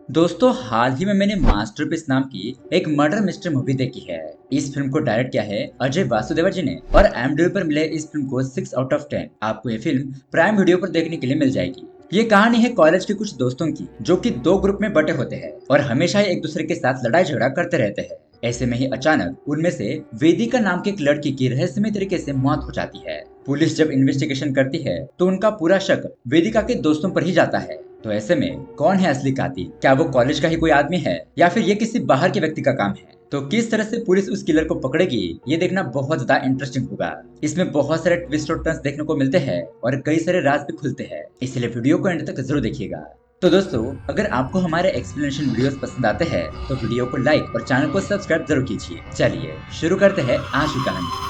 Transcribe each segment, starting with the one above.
दोस्तों हाल ही में मैंने मास्टरपीस नाम की एक मर्डर मिस्ट्री मूवी देखी है। इस फिल्म को डायरेक्ट किया है अजय वासुदेव जी ने और IMDb पर मिले इस फिल्म को 6 आउट ऑफ 10। आपको ये फिल्म प्राइम वीडियो पर देखने के लिए मिल जाएगी। ये कहानी है कॉलेज के कुछ दोस्तों की जो कि दो ग्रुप में बटे होते हैं और हमेशा ही एक दूसरे के साथ लड़ाई झगड़ा करते रहते हैं। ऐसे में ही अचानक उनमें से वेदिका नाम के एक लड़की की रहस्यमय तरीके से मौत हो जाती है। पुलिस जब इन्वेस्टिगेशन करती है तो उनका पूरा शक वेदिका के दोस्तों पर ही जाता है। तो ऐसे में कौन है असली कातिल? क्या वो कॉलेज का ही कोई आदमी है या फिर ये किसी बाहर के व्यक्ति का काम है? तो किस तरह से पुलिस उस किलर को पकड़ेगी, ये देखना बहुत ज्यादा इंटरेस्टिंग होगा। इसमें बहुत सारे ट्विस्ट और टर्न्स देखने को मिलते हैं और कई सारे राज भी खुलते हैं, इसलिए वीडियो को एंड तक जरूर देखिएगा। तो दोस्तों अगर आपको हमारे एक्सप्लेनेशन वीडियोस पसंद आते हैं तो वीडियो को लाइक और चैनल को सब्सक्राइब जरूर कीजिए। चलिए शुरू करते हैं आज की कहानी।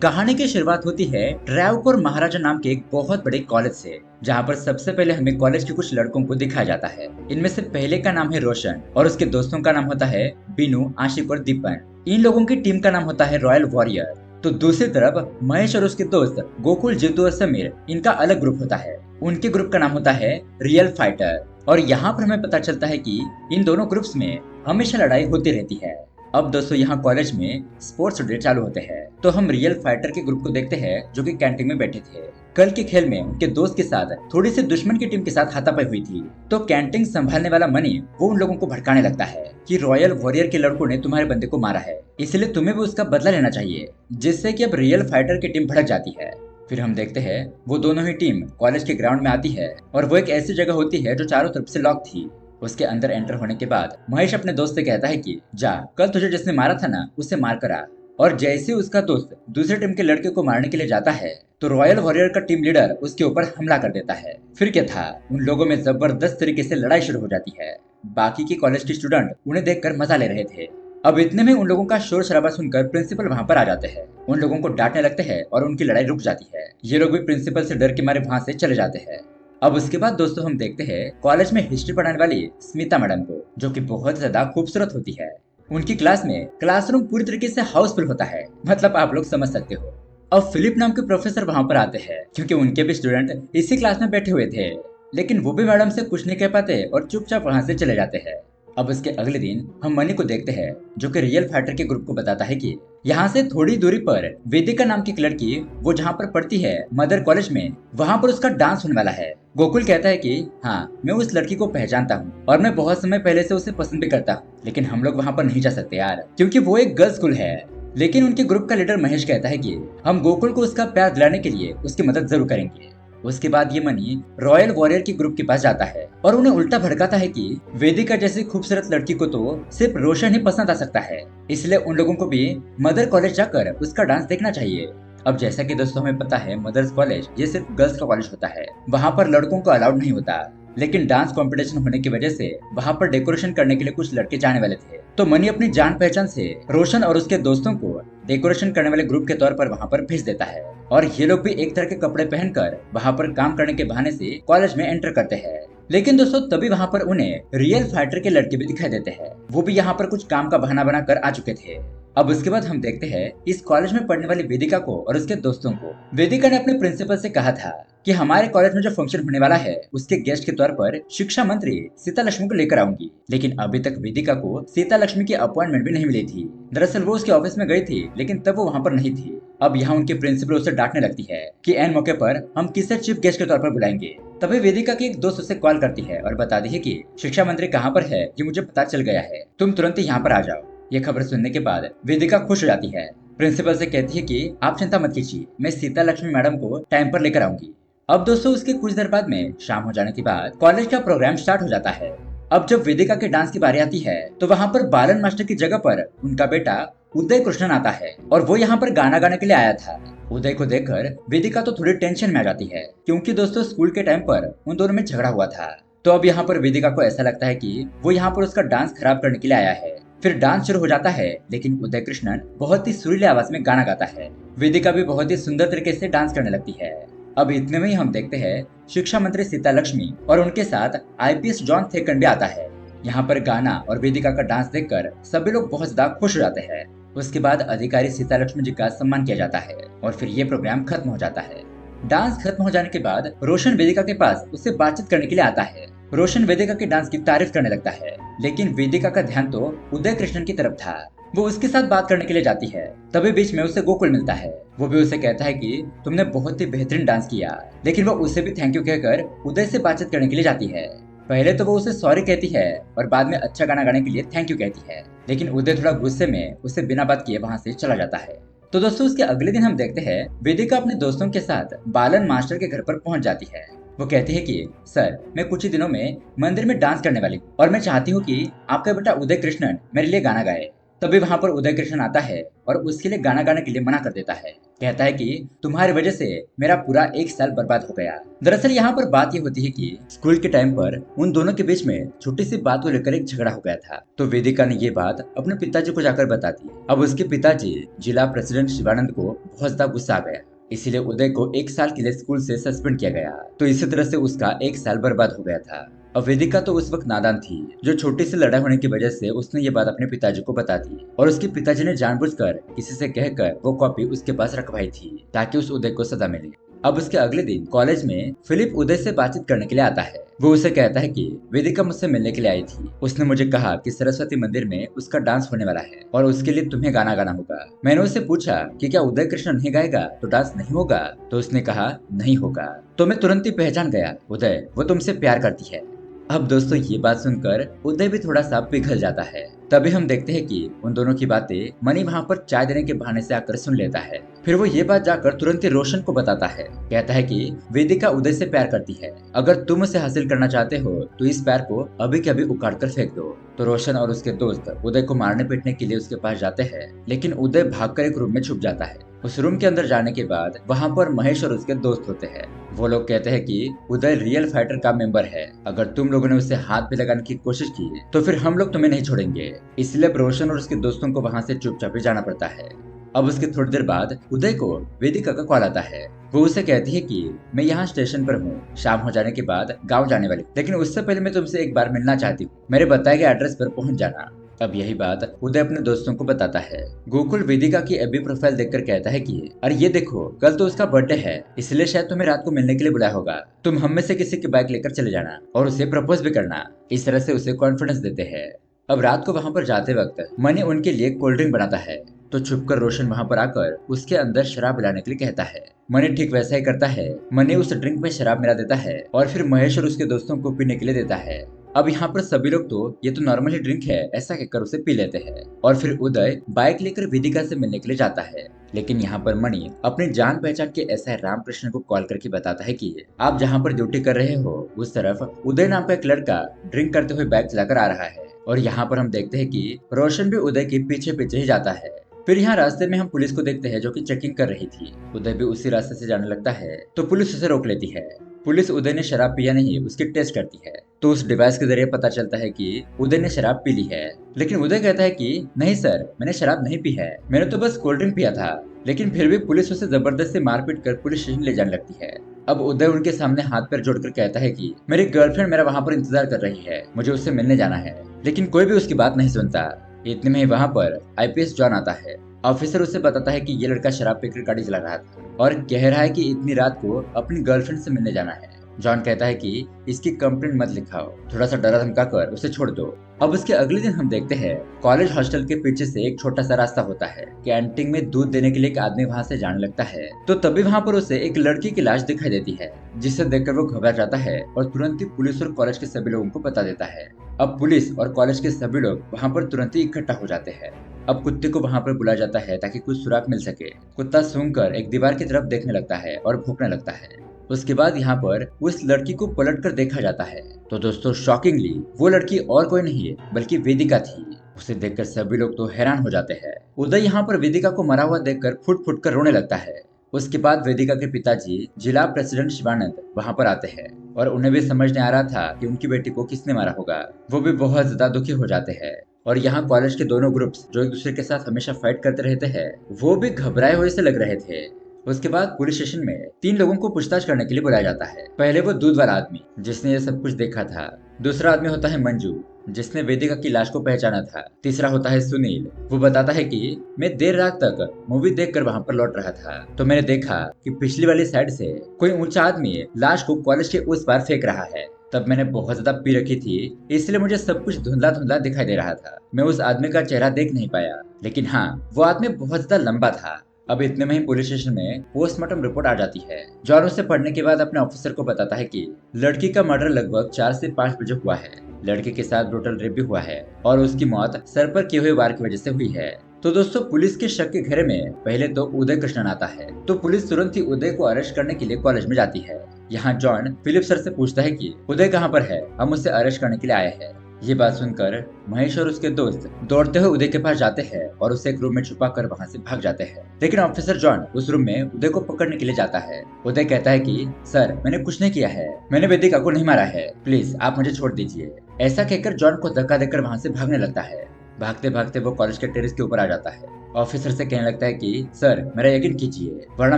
कहानी की शुरुआत होती है ट्रैवकोर महाराजा नाम के एक बहुत बड़े कॉलेज से, जहाँ पर सबसे पहले हमें कॉलेज के कुछ लड़कों को दिखाया जाता है। इनमें से पहले का नाम है रोशन और उसके दोस्तों का नाम होता है बीनू, आशिक और दीपन। इन लोगों की टीम का नाम होता है रॉयल वॉरियर। तो दूसरी तरफ महेश और उसके दोस्त गोकुल, जितू और समीर, इनका अलग ग्रुप होता है। उनके ग्रुप का नाम होता है रियल फाइटर। और यहाँ पर हमें पता चलता है कि इन दोनों ग्रुप्स में हमेशा लड़ाई होती रहती है। अब दोस्तों यहाँ कॉलेज में स्पोर्ट्स डे चालू होते हैं तो हम रियल फाइटर के ग्रुप को देखते हैं जो कि कैंटीन में बैठे थे। कल के खेल में उनके दोस्त के साथ थोड़ी सी दुश्मन की टीम के साथ हाथापाई हुई थी। तो कैंटीन संभालने वाला मनी वो उन लोगों को भड़काने लगता है कि रॉयल वॉरियर के लड़कों ने तुम्हारे बंदे को मारा है, इसलिए तुम्हें भी उसका बदला लेना चाहिए, जिससे कि अब रियल फाइटर की टीम भड़क जाती है। फिर हम देखते हैं वो दोनों ही टीम कॉलेज के ग्राउंड में आती है और वो एक ऐसी जगह होती है जो चारों तरफ से लॉक थी। उसके अंदर एंटर होने के बाद महेश अपने दोस्त से कहता है कि जा कल तुझे जिसने मारा था ना उसे मार कर आ। और जैसे उसका दोस्त दूसरे टीम के लड़के को मारने के लिए जाता है तो रॉयल वॉरियर का टीम लीडर उसके ऊपर हमला कर देता है। फिर क्या था, उन लोगों में जबरदस्त तरीके से लड़ाई शुरू हो जाती है। बाकी के कॉलेज के स्टूडेंट उन्हें देखकर मजा ले रहे थे। अब इतने में उन लोगों का शोर शराबा सुनकर प्रिंसिपल वहां पर आ जाते हैं। उन लोगों को डांटने लगते हैं और उनकी लड़ाई रुक जाती है। ये लोग भी प्रिंसिपल से डर के मारे वहां से चले जाते हैं। अब उसके बाद दोस्तों हम देखते हैं कॉलेज में हिस्ट्री पढ़ाने वाली स्मिता मैडम को, जो कि बहुत ज्यादा खूबसूरत होती है। उनकी क्लास में क्लासरूम पूरी तरीके से हाउसफुल होता है, मतलब आप लोग समझ सकते हो। अब फिलिप नाम के प्रोफेसर वहां पर आते हैं क्योंकि उनके भी स्टूडेंट इसी क्लास में बैठे हुए थे, लेकिन वो भी मैडम से कुछ नहीं कह पाते और चुपचाप वहां से चले जाते हैं। अब उसके अगले दिन हम मनी को देखते हैं जो कि रियल फाइटर के ग्रुप को बताता है कि यहाँ से थोड़ी दूरी पर वेदिका नाम की एक लड़की वो जहाँ पर पढ़ती है मदर कॉलेज में, वहाँ पर उसका डांस होने वाला है। गोकुल कहता है कि हाँ मैं उस लड़की को पहचानता हूँ और मैं बहुत समय पहले से उसे पसंद भी करता हूँ, लेकिन हम लोग वहाँ पर नहीं जा सकते यार क्योंकि वो एक गर्ल्स स्कूल है। लेकिन उनके ग्रुप का लीडर महेश कहता है कि हम गोकुल को उसका प्यार दिलाने के लिए उसकी मदद जरूर करेंगे। उसके बाद ये मनी रॉयल वॉरियर के ग्रुप के पास जाता है और उन्हें उल्टा भड़काता है कि वेदिका जैसी खूबसूरत लड़की को तो सिर्फ रोशन ही पसंद आ सकता है, इसलिए उन लोगों को भी मदर कॉलेज जाकर उसका डांस देखना चाहिए। अब जैसा कि दोस्तों हमें पता है मदर्स कॉलेज ये सिर्फ गर्ल्स का कॉलेज होता है, वहाँ पर लड़कों को अलाउड नहीं होता। लेकिन डांस कंपटीशन होने की वजह से वहाँ पर डेकोरेशन करने के लिए कुछ लड़के जाने वाले थे, तो मनी अपनी जान पहचान से रोशन और उसके दोस्तों को डेकोरेशन करने वाले ग्रुप के तौर पर वहाँ पर भेज देता है। और ये लोग भी एक तरह के कपड़े पहनकर वहाँ पर काम करने के बहाने से कॉलेज में एंटर करते हैं। लेकिन दोस्तों तभी वहाँ पर उन्हें रियल फाइटर के लड़के भी दिखाई देते हैं, वो भी यहाँ पर कुछ काम का बहाना बनाकर आ चुके थे। अब उसके बाद हम देखते हैं इस कॉलेज में पढ़ने वाली वेदिका को और उसके दोस्तों को। वेदिका ने अपने प्रिंसिपल से कहा था कि हमारे कॉलेज में जो फंक्शन होने वाला है उसके गेस्ट के तौर पर शिक्षा मंत्री सीता लक्ष्मी को लेकर आऊंगी, लेकिन अभी तक वेदिका को सीता लक्ष्मी की अपॉइंटमेंट भी नहीं मिली थी। दरअसल वो उसके ऑफिस में गई थी लेकिन तब वो वहाँ पर नहीं थी। अब यहाँ उनके प्रिंसिपल उसे डांटने लगती है कि एन मौके पर हम किसे चीफ गेस्ट के तौर पर बुलाएंगे। तभी वेदिका की एक दोस्त उसे कॉल करती है और बताती है कि शिक्षा मंत्री कहाँ पर है ये मुझे पता चल गया है, तुम तुरंत यहाँ पर आ जाओ। ये खबर सुनने के बाद वेदिका खुश हो जाती है। प्रिंसिपल से कहती है कि आप चिंता मत कीजिए, मैं सीता लक्ष्मी मैडम को टाइम पर लेकर आऊंगी। अब दोस्तों उसके कुछ देर बाद में शाम हो जाने के बाद कॉलेज का प्रोग्राम स्टार्ट हो जाता है। अब जब वेदिका के डांस की बारी आती है तो वहाँ पर बालन मास्टर की जगह पर उनका बेटा उदय कृष्णन आता है और वो यहाँ पर गाना गाने के लिए आया था। उदय को देखकर वेदिका तो थोड़ी टेंशन में आ जाती है क्योंकि दोस्तों स्कूल के टाइम पर उन दोनों में झगड़ा हुआ था। तो अब यहाँ पर वेदिका को ऐसा लगता है कि वो यहाँ पर उसका डांस खराब करने के लिए आया है। फिर डांस शुरू हो जाता है, लेकिन उदय कृष्णन बहुत ही सुरीले आवाज में गाना गाता है। वेदिका भी बहुत ही सुंदर तरीके से डांस करने लगती है। अब इतने में ही हम देखते हैं शिक्षा मंत्री सीता लक्ष्मी और उनके साथ IPS जॉन थेकन भी आता है। यहाँ पर गाना और वेदिका का डांस देखकर सभी लोग बहुत ज्यादा खुश हो जाते हैं। उसके बाद अधिकारी सीता लक्ष्मी जी का सम्मान किया जाता है और फिर ये प्रोग्राम खत्म हो जाता है। डांस खत्म हो जाने के बाद रोशन वेदिका के पास उससे बातचीत करने के लिए आता है। रोशन वेदिका के डांस की तारीफ करने लगता है, लेकिन वेदिका का ध्यान तो उदय कृष्णन की तरफ था। वो उसके साथ बात करने के लिए जाती है, तभी बीच में उसे गोकुल मिलता है। वो भी उसे कहता है कि तुमने बहुत ही बेहतरीन डांस किया, लेकिन वो उसे भी थैंक यू कहकर उदय से बातचीत करने के लिए जाती है। पहले तो वो उसे सॉरी कहती है और बाद में अच्छा गाना गाने के लिए थैंक यू कहती है, लेकिन उदय थोड़ा गुस्से में उसे बिना बात किए वहाँ से चला जाता है। तो दोस्तों उसके अगले दिन हम देखते हैं वेदिका अपने दोस्तों के साथ बालन मास्टर के घर पर पहुंच जाती है। वो कहती है कि सर, मैं कुछ ही दिनों में मंदिर में डांस करने वाली हूँ और मैं चाहती हूँ कि आपका बेटा उदय कृष्णन मेरे लिए गाना गाए। तभी वहां पर उदय कृष्णन आता है और उसके लिए गाना गाने के लिए मना कर देता है। कहता है कि तुम्हारी वजह से मेरा पूरा एक साल बर्बाद हो गया। दरअसल यहाँ पर बात ये होती है कि स्कूल के टाइम पर उन दोनों के बीच में छोटी सी बात को लेकर एक झगड़ा हो गया था। तो वेदिका ने ये बात अपने पिताजी को जाकर बता दी। अब उसके पिताजी जिला प्रेसिडेंट शिवानंद को बहुत ज्यादा गुस्सा आ गया, इसीलिए उदय को एक साल के लिए स्कूल से सस्पेंड किया गया। तो इसी तरह से उसका एक साल बर्बाद हो गया था। अब वेदिका तो उस वक्त नादान थी, जो छोटी सी लड़ाई होने की वजह से उसने ये बात अपने पिताजी को बता दी और उसके पिताजी ने जानबूझकर किसी से कहकर वो कॉपी उसके पास रखवाई थी ताकि उस उदय को सजा मिले। अब उसके अगले दिन कॉलेज में फिलिप उदय से बातचीत करने के लिए आता है। वो उसे कहता है कि वेदिका मुझसे मिलने के लिए आई थी। उसने मुझे कहा कि सरस्वती मंदिर में उसका डांस होने वाला है और उसके लिए तुम्हें गाना गाना होगा। मैंने उससे पूछा कि क्या उदय कृष्ण नहीं गाएगा तो डांस नहीं होगा, तो उसने कहा नहीं होगा। तो मैं तुरंत ही पहचान गया, उदय वो तुमसे प्यार करती है। अब दोस्तों ये बात सुनकर उदय भी थोड़ा सा पिघल जाता है। तभी हम देखते हैं कि उन दोनों की बातें मनी वहाँ पर चाय देने के बहाने से आकर सुन लेता है। फिर वो ये बात जाकर तुरंत ही रोशन को बताता है। कहता है कि वेदिका उदय से प्यार करती है, अगर तुम उसे हासिल करना चाहते हो तो इस प्यार को अभी के अभी उखाड़ कर फेंक दो। तो रोशन और उसके दोस्त उदय को मारने पीटने के लिए उसके पास जाते हैं, लेकिन उदय भागकर एक रूम में छुप जाता है। उस रूम के अंदर जाने के बाद वहाँ पर महेश और उसके दोस्त होते हैं। वो लोग कहते हैं कि उदय रियल फाइटर का मेंबर है, अगर तुम लोगों ने उसे हाथ पे लगाने की कोशिश की तो फिर हम लोग तुम्हें नहीं छोड़ेंगे। इसलिए रोशन और उसके दोस्तों को वहाँ से चुपचाप ही जाना पड़ता है। अब उसके थोड़ी देर बाद उदय को वेदिका का कॉल आता है। वो उसे कहती है कि मैं यहाँ स्टेशन पर हूँ, शाम हो जाने के बाद गाँव जाने वाली, लेकिन उससे पहले मैं तुमसे एक बार मिलना चाहती हूँ, मेरे बताए गए एड्रेस पर पहुँच जाना। अब यही बात उदय अपने दोस्तों को बताता है। गोकुल वेदिका की एफबी प्रोफाइल देखकर कहता है कि अरे ये देखो, कल तो उसका बर्थडे है, इसलिए शायद तुम्हें रात को मिलने के लिए बुलाया होगा। तुम हम में से किसी की बाइक लेकर चले जाना और उसे प्रपोज भी करना। इस तरह से उसे कॉन्फिडेंस देते हैं। अब रात को वहाँ पर जाते वक्त मनी उनके लिए कोल्ड ड्रिंक बनाता है, तो छुपकर रोशन वहाँ पर आकर उसके अंदर शराब मिलाने के लिए कहता है। मनी ठीक वैसा ही करता है। मनी उस ड्रिंक में शराब मिला देता है और फिर महेश और उसके दोस्तों को पीने के लिए देता है। अब यहाँ पर सभी लोग तो ये तो नॉर्मल ही ड्रिंक है ऐसा कहकर उसे पी लेते हैं और फिर उदय बाइक लेकर वेदिका से मिलने के लिए जाता है। लेकिन यहाँ पर मणि अपनी जान पहचान के एसआई रामकृष्ण को कॉल करके बताता है कि आप जहाँ पर ड्यूटी कर रहे हो उस तरफ उदय नाम का एक लड़का ड्रिंक करते हुए बाइक चलाकर आ रहा है। और यहाँ पर हम देखते हैं कि रोशन भी उदय के पीछे पीछे ही जाता है। फिर यहाँ रास्ते में हम पुलिस को देखते हैं जो कि चेकिंग कर रही थी। उदय भी उसी रास्ते से जाने लगता है तो पुलिस उसे रोक लेती है। पुलिस उदय ने शराब पिया नहीं उसकी टेस्ट करती है, तो उस डिवाइस के जरिए पता चलता है कि उदय ने शराब पी ली है। लेकिन उदय कहता है कि नहीं सर, मैंने शराब नहीं पी है, मैंने तो बस कोल्ड ड्रिंक पिया था। लेकिन फिर भी पुलिस उसे जबरदस्ती मारपीट कर पुलिस स्टेशन ले जाने लगती है। अब उदय उनके सामने हाथ पैर जोड़कर कहता है कि मेरी गर्लफ्रेंड मेरा वहाँ पर इंतजार कर रही है, मुझे उससे मिलने जाना है। लेकिन कोई भी उसकी बात नहीं सुनता। इतने में ही वहाँ पर आईपीएस जॉन आता है। ऑफिसर उसे बताता है कि ये लड़का शराब पीकर गाड़ी चला रहा था और कह रहा है कि इतनी रात को अपनी गर्लफ्रेंड से मिलने जाना है। जॉन कहता है कि इसकी कंप्लेंट मत लिखाओ, थोड़ा सा डरा धमका कर उसे छोड़ दो। अब उसके अगले दिन हम देखते हैं कॉलेज हॉस्टल के पीछे से एक छोटा सा रास्ता होता है। कैंटीन में दूध देने के लिए एक आदमी वहाँ से जाने लगता है, तो तभी वहाँ पर उसे एक लड़की की लाश दिखाई देती है, जिसे देखकर वो घबरा जाता है और तुरंत ही पुलिस और कॉलेज के सभी लोगों को बता देता है। अब पुलिस और कॉलेज के सभी लोग वहाँ पर तुरंत ही इकट्ठा हो जाते हैं। अब कुत्ते को वहाँ पर बुलाया जाता है ताकि कुछ सुराग मिल सके। कुत्ता सूंघकर एक दीवार की तरफ देखने लगता है और भौंकने लगता है। उसके बाद यहाँ पर उस लड़की को पलट कर देखा जाता है, तो दोस्तों शॉकिंगली वो लड़की और कोई नहीं है बल्कि वेदिका थी। उसे देखकर सभी लोग तो हैरान हो जाते हैं। उदय यहाँ पर वेदिका को मरा हुआ देखकर फुट फुट कर रोने लगता है। उसके बाद वेदिका के पिताजी जिला प्रेसिडेंट शिवानंद वहाँ पर आते हैं और उन्हें भी समझ नहीं आ रहा था कि उनकी बेटी को किसने मारा होगा। वो भी बहुत ज्यादा दुखी हो जाते हैं और यहाँ कॉलेज के दोनों ग्रुप्स जो एक दूसरे के साथ हमेशा फाइट करते रहते हैं वो भी घबराए हुए से लग रहे थे। उसके बाद पुलिस स्टेशन में 3 लोगों को पूछताछ करने के लिए बुलाया जाता है। पहले वो दूध वाला आदमी जिसने ये सब कुछ देखा था। दूसरा आदमी होता है मंजू जिसने वेदिका की लाश को पहचाना था। तीसरा होता है सुनील, वो बताता है कि मैं देर रात तक मूवी देखकर वहाँ पर लौट रहा था, तो मैंने देखा कि पिछली वाली साइड से कोई ऊंचा आदमी लाश को कॉलेज के उस पार फेंक रहा है। तब मैंने बहुत ज्यादा पी रखी थी, इसलिए मुझे सब कुछ धुंधला धुंधला दिखाई दे रहा था। मैं उस आदमी का चेहरा देख नहीं पाया, लेकिन हाँ, वो आदमी बहुत ज्यादा लंबा था। अब इतने में ही पुलिस स्टेशन में पोस्टमार्टम रिपोर्ट आ जाती है। जॉन उसे पढ़ने के बाद अपने ऑफिसर को बताता है कि लड़की का मर्डर लगभग 4 से 5 बजे हुआ है। लड़के के साथ ब्रूटल रेप भी हुआ है और उसकी मौत सर पर किए हुए वार की वजह से हुई है। तो दोस्तों, पुलिस के शक के घेरे में पहले तो उदय कृष्णन आता है। तो पुलिस तुरंत ही उदय को अरेस्ट करने के लिए कॉलेज में जाती है। यहाँ जॉन फिलिप सर से पूछता है कि उदय कहाँ पर है, हम उसे अरेस्ट करने के लिए आए हैं। ये बात सुनकर महेश और उसके दोस्त दौड़ते हुए उदय के पास जाते हैं और उसे एक रूम में छुपा कर वहाँ से भाग जाते हैं। लेकिन ऑफिसर जॉन उस रूम में उदय को पकड़ने के लिए जाता है। उदय कहता है कि सर, मैंने कुछ नहीं किया है, मैंने वेदिका को नहीं मारा है, प्लीज आप मुझे छोड़ दीजिए। ऐसा कहकर जॉन को धक्का देकर वहाँ से भागने लगता है। भागते भागते वो कॉलेज के टेरेस के ऊपर आ जाता है। ऑफिसर से कहने लगता है कि सर, मेरा यकीन कीजिए, वरना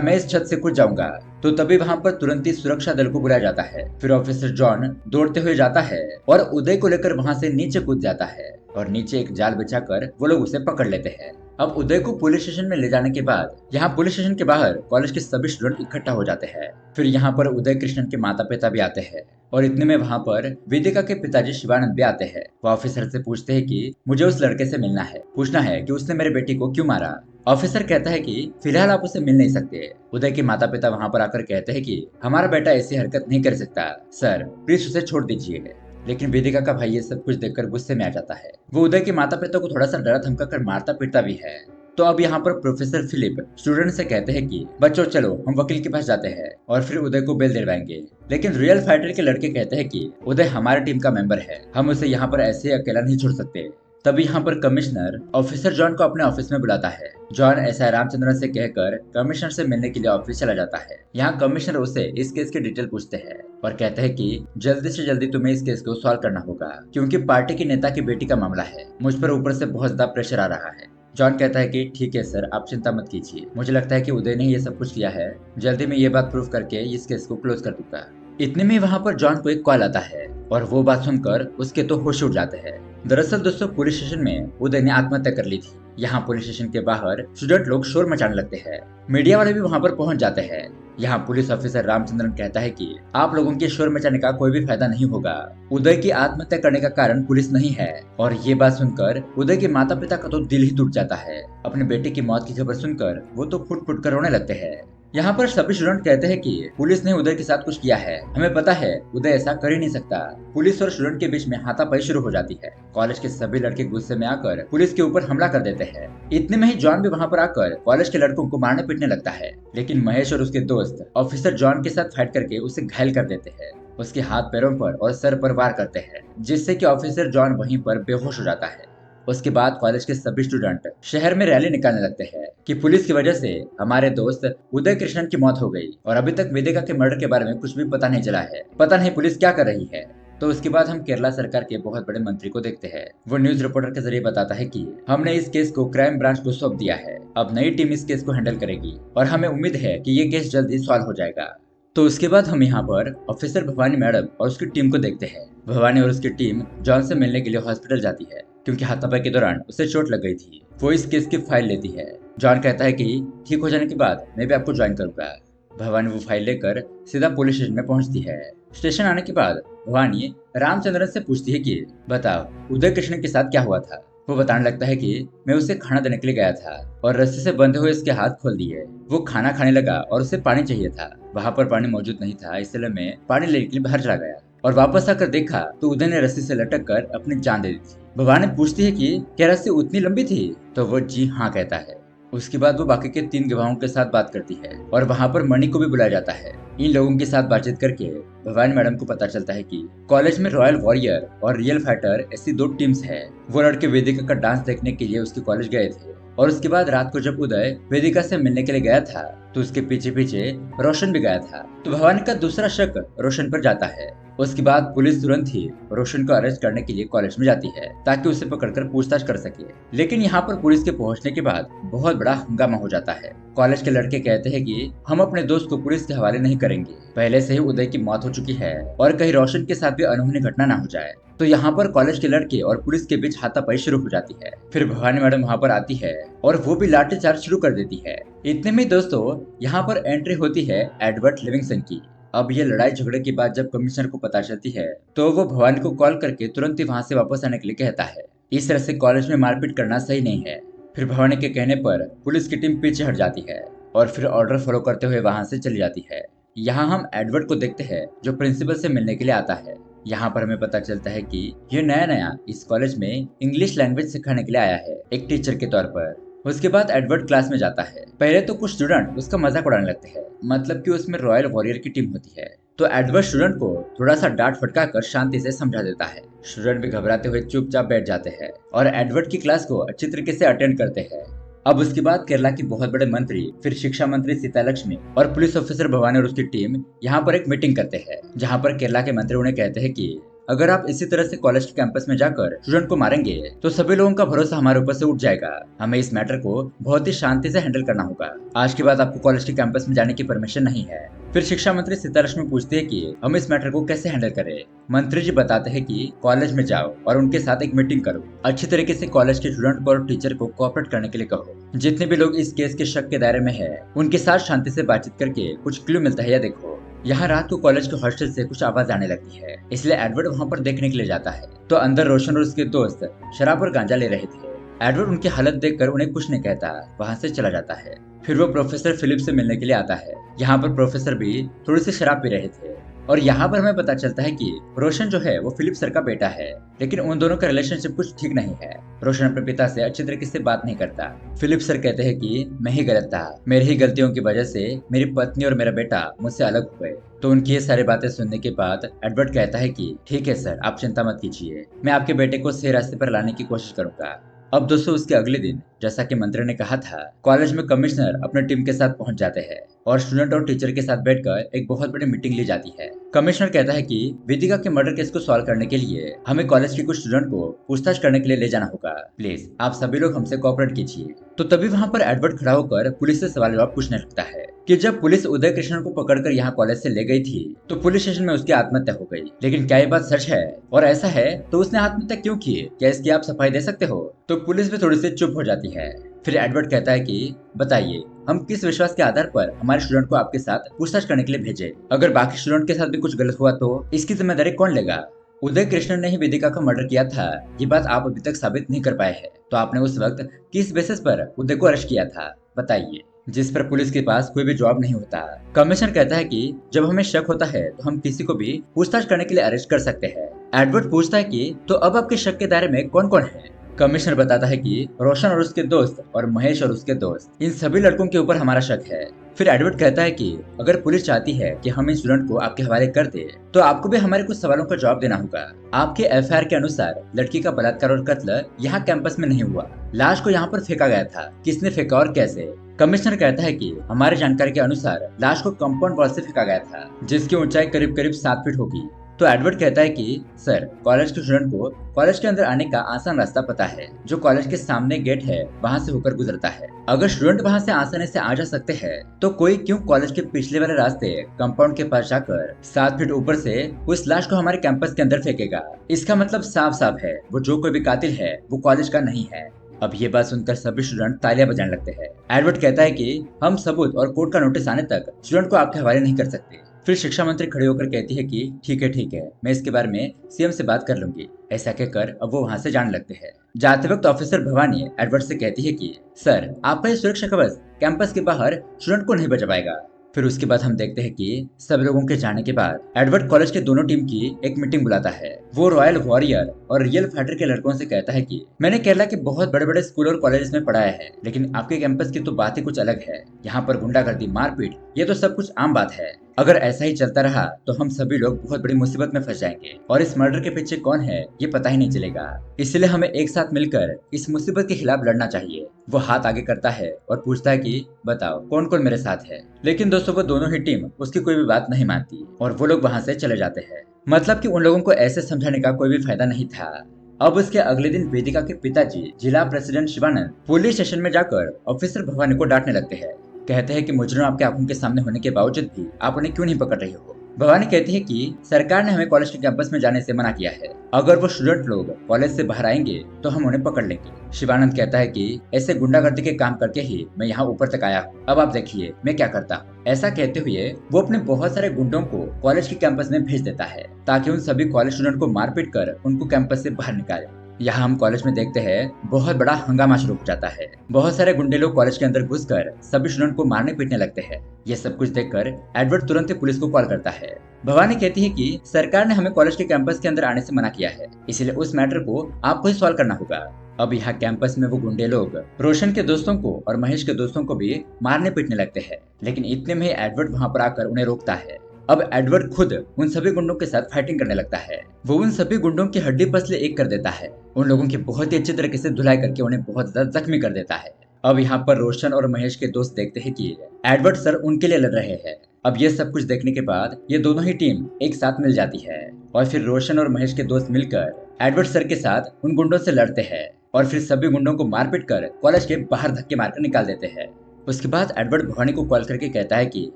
मैं इस छत से कूद जाऊंगा। तो तभी वहाँ पर तुरंत ही सुरक्षा दल को बुलाया जाता है। फिर ऑफिसर जॉन दौड़ते हुए जाता है और उदय को लेकर वहाँ से नीचे कूद जाता है और नीचे एक जाल बिछाकर वो लोग उसे पकड़ लेते हैं। अब उदय को पुलिस स्टेशन में ले जाने के बाद यहाँ पुलिस स्टेशन के बाहर कॉलेज के सभी स्टूडेंट इकट्ठा हो जाते हैं। फिर यहाँ पर उदय कृष्णन के माता पिता भी आते हैं और इतने में वहाँ पर वेदिका के पिताजी शिवानंद भी आते हैं। वो ऑफिसर से पूछते हैं कि मुझे उस लड़के से मिलना है, पूछना है कि उसने मेरे बेटी को क्यों मारा। ऑफिसर कहता है कि फिलहाल आप उसे मिल नहीं सकते। उदय के माता पिता वहाँ पर आकर कहते हैं कि हमारा बेटा ऐसी हरकत नहीं कर सकता, सर प्लीज उसे छोड़ दीजिए। लेकिन वेदिका का भाई ये सब कुछ देखकर गुस्से में आ जाता है। वो उदय के माता पिता को थोड़ा सा डरा धमका कर मारता पीटता भी है। तो अब यहाँ पर प्रोफेसर फिलिप स्टूडेंट से कहते हैं कि बच्चों चलो हम वकील के पास जाते हैं और फिर उदय को बेल दिलवाएंगे। लेकिन रियल फाइटर के लड़के कहते हैं कि उदय हमारे टीम का मेंबर है, हम उसे यहाँ पर ऐसे अकेला नहीं छोड़ सकते। तभी यहाँ पर कमिश्नर ऑफिसर जॉन को अपने ऑफिस में बुलाता है। जॉन ऐसा रामचंद्रन से कहकर कमिश्नर से मिलने के लिए ऑफिस चला जाता है। यहाँ कमिश्नर उसे इस केस की डिटेल पूछते हैं और कहते हैं कि जल्दी से जल्दी तुम्हें इस केस को सॉल्व करना होगा, क्योंकि पार्टी के नेता की बेटी का मामला है, मुझ पर ऊपर से बहुत ज्यादा प्रेशर आ रहा है। जॉन कहता है कि ठीक है सर, आप चिंता मत कीजिए, मुझे लगता है कि उदय ने ये सब कुछ किया है, जल्दी में ये बात प्रूव करके इस केस को क्लोज कर दूंगा। इतने में वहाँ पर जॉन को एक कॉल आता है और वो बात सुनकर उसके तो होश उड़ जाते हैं। दरअसल दोस्तों, पुलिस स्टेशन में उदय ने आत्महत्या कर ली थी। यहाँ पुलिस स्टेशन के बाहर स्टूडेंट लोग शोर मचाने लगते हैं। मीडिया वाले भी वहाँ पर पहुंच जाते हैं। यहाँ पुलिस ऑफिसर रामचंद्रन कहता है कि आप लोगों के शोर मचाने का कोई भी फायदा नहीं होगा, उदय की आत्महत्या करने का कारण पुलिस नहीं है। और ये बात सुनकर उदय के माता पिता का तो दिल ही टूट जाता है। अपने बेटे की मौत की खबर सुनकर वो तो फुट फुट कर रोने लगते हैं। यहाँ पर सभी स्टूडेंट कहते हैं कि पुलिस ने उदय के साथ कुछ किया है, हमें पता है उदय ऐसा कर ही नहीं सकता। पुलिस और स्टूडेंट के बीच में हाथापाई शुरू हो जाती है। कॉलेज के सभी लड़के गुस्से में आकर पुलिस के ऊपर हमला कर देते हैं। इतने में ही जॉन भी वहाँ पर आकर कॉलेज के लड़कों को मारने पीटने लगता है। लेकिन महेश और उसके दोस्त ऑफिसर जॉन के साथ फाइट करके उसे घायल कर देते हैं। उसके हाथ पैरों पर और सर पर वार करते हैं, जिससे कि ऑफिसर जॉन वहीं पर बेहोश हो जाता है। उसके बाद कॉलेज के सभी स्टूडेंट शहर में रैली निकालने लगते हैं कि पुलिस की वजह से हमारे दोस्त उदय कृष्णन की मौत हो गई और अभी तक वेदिका के मर्डर के बारे में कुछ भी पता नहीं चला है, पता नहीं पुलिस क्या कर रही है। तो उसके बाद हम केरला सरकार के बहुत बड़े मंत्री को देखते हैं। वो न्यूज रिपोर्टर के जरिए बताता है कि हमने इस केस को क्राइम ब्रांच को सौंप दिया है, अब नई टीम इस केस को हैंडल करेगी और हमें उम्मीद है कि ये केस जल्दी सॉल्व हो जाएगा। तो उसके बाद हम यहाँ पर ऑफिसर भवानी मैडम और उसकी टीम को देखते हैं। भवानी और उसकी टीम जॉन से मिलने के लिए हॉस्पिटल जाती है, क्योंकि हाथापाई के दौरान उसे चोट लग गई थी। वो इस केस की फाइल लेती है। जॉन कहता है कि ठीक हो जाने के बाद मैं भी आपको ज्वाइन करूंगा। भवानी वो फाइल लेकर सीधा पुलिस स्टेशन में पहुंचती है। स्टेशन आने के बाद भवानी रामचंद्रन से पूछती है कि बताओ उदय कृष्ण के साथ क्या हुआ था। वो बताने लगता है कि मैं उसे खाना देने के लिए गया था और रस्सी से बंधे हुए इसके हाथ खोल दिए। वो खाना खाने लगा और उसे पानी चाहिए था। वहाँ पर पानी मौजूद नहीं था, इसलिए मैं पानी लेने के लिए बाहर चला गया और वापस आकर देखा तो उदय ने रस्सी से लटक कर अपनी जान दे दी थी। भवानी पूछती है कि क्या रस्सी उतनी लंबी थी, तो वो जी हाँ कहता है। उसके बाद वो बाकी के 3 गवाहों के साथ बात करती है और वहाँ पर मणि को भी बुलाया जाता है। इन लोगों के साथ बातचीत करके भवानी मैडम को पता चलता है कि कॉलेज में रॉयल वॉरियर और रियल फाइटर ऐसी 2 टीम्स हैं। वो लड़के वेदिका का डांस देखने के लिए उसके कॉलेज गए थे और उसके बाद रात को जब उदय वेदिका से मिलने के लिए गया था तो उसके पीछे पीछे रोशन भी गया था। तो भवानी का दूसरा शक रोशन पर जाता है। उसके बाद पुलिस तुरंत ही रोशन को अरेस्ट करने के लिए कॉलेज में जाती है ताकि उसे पकड़कर पूछताछ कर सके। लेकिन यहाँ पर पुलिस के पहुँचने के बाद बहुत बड़ा हंगामा हो जाता है। कॉलेज के लड़के कहते हैं कि हम अपने दोस्त को पुलिस के हवाले नहीं करेंगे, पहले से ही उदय की मौत हो चुकी है और कहीं रोशन के साथ भी अनहोनी घटना न हो जाए। तो यहाँ पर कॉलेज के लड़के और पुलिस के बीच हाथापाई शुरू हो जाती है। फिर भवानी मैडम वहाँ पर आती है और वो भी लाठीचार्ज शुरू कर देती है। इतने में दोस्तों यहाँ पर एंट्री होती है एडवर्ड लिविंगस्टन की। अब ये लड़ाई झगड़े की बात जब कमिश्नर को पता चलती है तो वो भवानी को कॉल करके तुरंत ही वहां से वापस आने के लिए कहता है। इस तरह से कॉलेज में मारपीट करना सही नहीं है। फिर भवानी के कहने पर पुलिस की टीम पीछे हट जाती है और फिर ऑर्डर फॉलो करते हुए वहां से चली जाती है। यहाँ हम एडवर्ड को देखते हैं जो प्रिंसिपल से मिलने के लिए आता है। यहाँ पर हमें पता चलता है कि ये नया नया इस कॉलेज में इंग्लिश लैंग्वेज सिखाने के लिए आया है, एक टीचर के तौर पर। उसके बाद एडवर्ड क्लास में जाता है। पहले तो कुछ स्टूडेंट उसका मजाक उड़ाने लगते हैं, मतलब कि उसमें रॉयल वॉरियर की टीम होती है। तो एडवर्ड स्टूडेंट को थोड़ा सा डांट फटका कर शांति से समझा देता है। स्टूडेंट भी घबराते हुए चुपचाप बैठ जाते हैं और एडवर्ड की क्लास को अच्छी तरीके से अटेंड करते हैं। अब उसके बाद केरला की बहुत बड़े मंत्री, फिर शिक्षा मंत्री सीता लक्ष्मी और पुलिस ऑफिसर भवानी और उसकी टीम यहाँ पर एक मीटिंग करते हैं, जहाँ पर केरला के मंत्री उन्हें कहते हैं कि अगर आप इसी तरह से कॉलेज के कैंपस में जाकर स्टूडेंट को मारेंगे तो सभी लोगों का भरोसा हमारे ऊपर से उठ जाएगा। हमें इस मैटर को बहुत ही शांति से हैंडल करना होगा। आज के बाद आपको कॉलेज के कैंपस में जाने की परमिशन नहीं है। फिर शिक्षा मंत्री सीतालक्ष्मी पूछती है कि हम इस मैटर को कैसे हैंडल करें। मंत्री जी बताते हैं कि कॉलेज में जाओ और उनके साथ एक मीटिंग करो। अच्छी तरीके से कॉलेज के स्टूडेंट को और टीचर को कोऑपरेट करने के लिए कहो। जितने भी लोग इस केस के शक के दायरे में है उनके साथ शांति से बातचीत करके कुछ क्लू मिलता है या देखो। यहाँ रात को कॉलेज के हॉस्टल से कुछ आवाज आने लगती है, इसलिए एडवर्ड वहाँ पर देखने के लिए जाता है। तो अंदर रोशन और उसके दोस्त शराब और गांजा ले रहे थे। एडवर्ड उनकी हालत देखकर उन्हें कुछ नहीं कहता, वहाँ से चला जाता है। फिर वो प्रोफेसर फिलिप से मिलने के लिए आता है। यहाँ पर प्रोफेसर भी थोड़ी सी शराब पी रहे थे और यहाँ पर हमें पता चलता है कि रोशन जो है वो फिलिप सर का बेटा है, लेकिन उन दोनों का रिलेशनशिप कुछ ठीक नहीं है। रोशन अपने पिता से अच्छी तरीके से बात नहीं करता। फिलिप सर कहते हैं कि मैं ही गलत था, मेरी ही गलतियों की वजह से मेरी पत्नी और मेरा बेटा मुझसे अलग हुए। तो उनकी ये सारी बातें सुनने के बाद एडवर्ड कहता है कि ठीक है सर, आप चिंता मत कीजिए, मैं आपके बेटे को सही रास्ते पर लाने की कोशिश करूंगा। अब दोस्तों उसके अगले दिन, जैसा कि मंत्री ने कहा था, कॉलेज में कमिश्नर अपने टीम के साथ पहुंच जाते हैं और स्टूडेंट और टीचर के साथ बैठकर एक बहुत बड़ी मीटिंग ली जाती है। कमिश्नर कहता है कि वेदिका के मर्डर केस को सॉल्व करने के लिए हमें कॉलेज के कुछ स्टूडेंट को पूछताछ करने के लिए ले जाना होगा। प्लीज आप सभी लोग हमसे कोऑपरेट कीजिए। तो तभी वहाँ पर एडवर्ड खड़ा होकर पुलिस से सवाल जवाब पूछने लगता है कि जब पुलिस उदय कृष्णन को पकड़कर यहाँ कॉलेज से ले गई थी तो पुलिस स्टेशन में उसकी आत्महत्या हो गई, लेकिन क्या ये बात सच है? और ऐसा है तो उसने आत्महत्या क्यों की? क्या इसकी आप सफाई दे सकते हो? तो पुलिस भी थोड़ी सी चुप हो जाती है। फिर एडवर्ड कहता है कि बताइए, हम किस विश्वास के आधार पर हमारे स्टूडेंट को आपके साथ पूछताछ करने के लिए भेजे? अगर बाकी स्टूडेंट के साथ भी कुछ गलत हुआ तो इसकी जिम्मेदारी कौन लेगा? उदय कृष्णन ने ही वेदिका का मर्डर किया था, ये बात आप अभी तक साबित नहीं कर पाए हैं। तो आपने उस वक्त किस बेसिस पर उदय को अरेस्ट किया था, बताइए? जिस पर पुलिस के पास कोई भी जवाब नहीं होता। कमिश्नर कहता है कि जब हमें शक होता है तो हम किसी को भी पूछताछ करने के लिए अरेस्ट कर सकते हैं। एडवर्ड पूछता है कि तो अब आपके शक के दायरे में कौन कौन है? कमिश्नर बताता है कि रोशन और उसके दोस्त और महेश और उसके दोस्त, इन सभी लड़कों के ऊपर हमारा शक है। फिर एडवर्ड कहता है कि अगर पुलिस चाहती है कि हम इन स्टूडेंट को आपके हवाले कर दे तो आपको भी हमारे कुछ सवालों का जवाब देना होगा। आपके एफआईआर के अनुसार लड़की का बलात्कार और कत्ल यहाँ कैंपस में नहीं हुआ, लाश को यहाँ पर फेंका गया था। किसने फेंका और कैसे? कमिश्नर कहता है कि हमारी जानकारी के अनुसार लाश को कंपाउंड वॉल से फेंका गया था, जिसकी ऊंचाई करीब करीब 7 फीट होगी। तो एडवर्ड कहता है कि सर, कॉलेज के स्टूडेंट को कॉलेज के अंदर आने का आसान रास्ता पता है, जो कॉलेज के सामने गेट है वहाँ से होकर गुजरता है। अगर स्टूडेंट वहाँ से आसानी से आ जा सकते हैं तो कोई क्यों कॉलेज के पिछले वाले रास्ते कंपाउंड के पास जाकर 7 फीट ऊपर से उस लाश को हमारे कैंपस के अंदर फेंकेगा? इसका मतलब साफ साफ है वो जो कोई भी कातिल है वो कॉलेज का नहीं है। अब ये बात सुनकर सभी स्टूडेंट तालियां बजाने लगते हैं। एडवर्ड कहता है कि हम सबूत और कोर्ट का नोटिस आने तक स्टूडेंट को आपके हवाले नहीं कर सकते। फिर शिक्षा मंत्री खड़े होकर कहती है कि ठीक है, मैं इसके बारे में सीएम से बात कर लूंगी। ऐसा कहकर अब वो वहाँ से जाने लगते हैं। जाते वक्त ऑफिसर भवानी एडवर्ड से कहती है कि सर, आपका ये सुरक्षा कवच कैंपस के बाहर स्टूडेंट को नहीं बचा पाएगा। फिर उसके बाद हम देखते हैं कि सब लोगों के जाने के बाद एडवर्ड कॉलेज के दोनों टीम की एक मीटिंग बुलाता है। वो रॉयल वॉरियर और रियल फाइटर के लड़कों से कहता है कि मैंने केरला के बहुत बड़े बड़े स्कूल और कॉलेज में पढ़ाया है, लेकिन आपके कैंपस की तो बात ही कुछ अलग है। यहाँ पर गुंडागर्दी, मारपीट, ये तो सब कुछ आम बात है। अगर ऐसा ही चलता रहा तो हम सभी लोग बहुत बड़ी मुसीबत में फंस जाएंगे और इस मर्डर के पीछे कौन है ये पता ही नहीं चलेगा। इसलिए हमें एक साथ मिलकर इस मुसीबत के खिलाफ लड़ना चाहिए। वो हाथ आगे करता है और पूछता है कि बताओ कौन कौन मेरे साथ है। लेकिन दोस्तों वो दोनों ही टीम उसकी कोई भी बात नहीं मानती और वो लोग वहाँ से चले जाते हैं। मतलब कि उन लोगों को ऐसे समझाने का कोई भी फायदा नहीं था। अब उसके अगले दिन वेदिका के पिताजी जिला प्रेसिडेंट शिवानंद पुलिस स्टेशन में जाकर ऑफिसर भवानी को डांटने लगते हैं। कहते हैं कि मुजरिम आपके आंखों के सामने होने के बावजूद भी आप उन्हें क्यों नहीं पकड़ रही हो? भवानी कहती है कि सरकार ने हमें कॉलेज के कैंपस में जाने से मना किया है। अगर वो स्टूडेंट लोग कॉलेज से बाहर आएंगे तो हम उन्हें पकड़ लेंगे। शिवानंद कहता है कि ऐसे गुंडागर्दी के काम करके ही मैं यहाँ ऊपर तक आया हूँ। अब आप देखिए मैं क्या करता हूँ। ऐसा कहते हुए वो अपने बहुत सारे गुंडों को कॉलेज के कैंपस में भेज देता है ताकि उन सभी कॉलेज स्टूडेंट को मारपीट कर उनको कैंपस से बाहर निकाले। यहाँ हम कॉलेज में देखते हैं बहुत बड़ा हंगामा शुरू हो जाता है। बहुत सारे गुंडे लोग कॉलेज के अंदर घुसकर सभी स्टूडेंट को मारने पीटने लगते हैं। ये सब कुछ देखकर एडवर्ड तुरंत ही पुलिस को कॉल करता है। भवानी कहती है कि सरकार ने हमें कॉलेज के कैंपस के अंदर आने से मना किया है, इसलिए उस मैटर को आपको ही सॉल्व करना होगा। अब यहाँ कैंपस में वो गुंडे लोग रोशन के दोस्तों को और महेश के दोस्तों को भी मारने पीटने लगते हैं, लेकिन इतने में ही एडवर्ड वहाँ पर आकर उन्हें रोकता है। अब एडवर्ड खुद उन सभी गुंडों के साथ फाइटिंग करने लगता है। वो उन सभी गुंडों की हड्डी पसली एक कर देता है। उन लोगों की बहुत ही अच्छी तरीके से धुलाई करके उन्हें बहुत ज्यादा जख्मी कर देता है। अब यहाँ पर रोशन और महेश के दोस्त देखते हैं कि एडवर्ड सर उनके लिए लड़ रहे हैं। अब ये सब कुछ देखने के बाद ये दोनों ही टीम एक साथ मिल जाती है और फिर रोशन और महेश के दोस्त मिलकर एडवर्ड सर के साथ उन गुंडों से लड़ते हैं और फिर सभी गुंडों को मारपीट कर कॉलेज के बाहर धक्के मारकर निकाल देते हैं। उसके बाद एडवर्ड भवानी को कॉल करके कहता है कि